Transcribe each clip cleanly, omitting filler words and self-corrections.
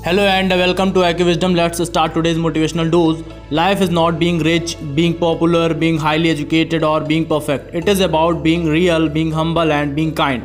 Hello and welcome to IQ Wisdom. Let's start today's motivational dose. Life is not being rich, being popular, being highly educated or being perfect. It is about being real, being humble and being kind.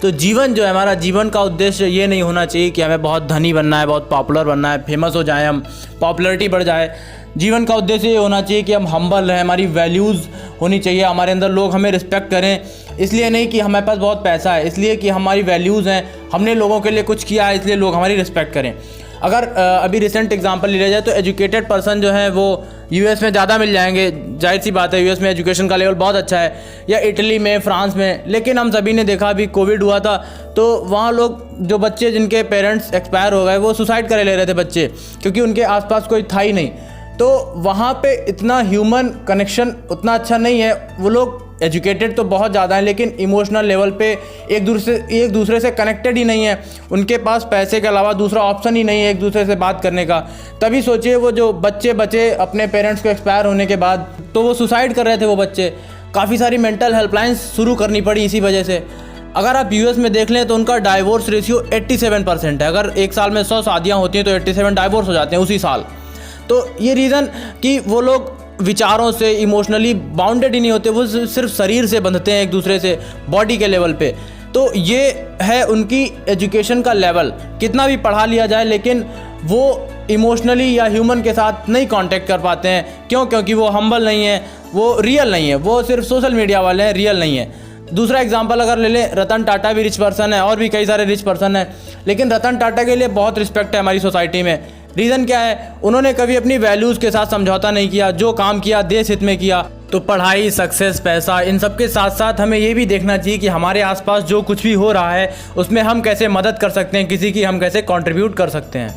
तो जीवन जो है हमारा जीवन का उद्देश्य ये नहीं होना चाहिए कि हमें बहुत धनी बनना है, बहुत पॉपुलर बनना है, फेमस हो जाए, हम पॉपुलैरिटी बढ़ जाए। जीवन का उद्देश्य ये होना चाहिए कि हम हम्बल रहें, हमारी वैल्यूज़ होनी चाहिए, हमारे अंदर लोग हमें रिस्पेक्ट करें। इसलिए नहीं कि हमारे पास बहुत पैसा है, इसलिए कि हमारी वैल्यूज़ हैं, हमने लोगों के लिए कुछ किया है, इसलिए लोग हमारी रिस्पेक्ट करें। अगर अभी रिसेंट एग्जांपल लिया जाए तो एजुकेटेड पर्सन जो है वो यूएस में ज़्यादा मिल जाएंगे, जाहिर सी बात है, यूएस में एजुकेशन का लेवल बहुत अच्छा है, या इटली में, फ्रांस में। लेकिन हम सभी ने देखा अभी कोविड हुआ था तो वहाँ लोग जो बच्चे जिनके पेरेंट्स एक्सपायर हो गए वो सुसाइड करे ले रहे थे बच्चे, क्योंकि उनके आसपास कोई था ही नहीं। तो वहाँ पे इतना ह्यूमन कनेक्शन उतना अच्छा नहीं है। वो लोग एजुकेटेड तो बहुत ज़्यादा हैं लेकिन इमोशनल लेवल पे एक दूसरे से कनेक्टेड ही नहीं है। उनके पास पैसे के अलावा दूसरा ऑप्शन ही नहीं है एक दूसरे से बात करने का। तभी सोचिए वो जो बच्चे बचे अपने पेरेंट्स को एक्सपायर होने के बाद, तो वो सुसाइड कर रहे थे वो बच्चे। काफ़ी सारी मेंटल हेल्पलाइंस शुरू करनी पड़ी इसी वजह से। अगर आप यूएस में देख लें तो उनका डाइवोर्स रेशियो 87% है। अगर एक साल में 100 शादियाँ होती हैं तो 87 डाइवोर्स हो जाते हैं उसी साल। तो ये रीज़न कि वो लोग विचारों से इमोशनली बाउंडेड ही नहीं होते, वो सिर्फ शरीर से बंधते हैं एक दूसरे से, बॉडी के लेवल पे। तो ये है उनकी एजुकेशन का लेवल। कितना भी पढ़ा लिया जाए लेकिन वो इमोशनली या ह्यूमन के साथ नहीं कांटेक्ट कर पाते हैं। क्यों? क्योंकि वो हम्बल नहीं है, वो रियल नहीं है, वो सिर्फ सोशल मीडिया वाले हैं, रियल नहीं है। दूसरा एग्जांपल अगर ले लें, रतन टाटा भी रिच पर्सन है और भी कई सारे रिच पर्सन हैं, लेकिन रतन टाटा के लिए बहुत रिस्पेक्ट है हमारी सोसाइटी में। रीज़न क्या है? उन्होंने कभी अपनी वैल्यूज़ के साथ समझौता नहीं किया, जो काम किया देश हित में किया। तो पढ़ाई, सक्सेस, पैसा, इन सब के साथ साथ हमें ये भी देखना चाहिए कि हमारे आसपास जो कुछ भी हो रहा है उसमें हम कैसे मदद कर सकते हैं, किसी की हम कैसे कंट्रीब्यूट कर सकते हैं।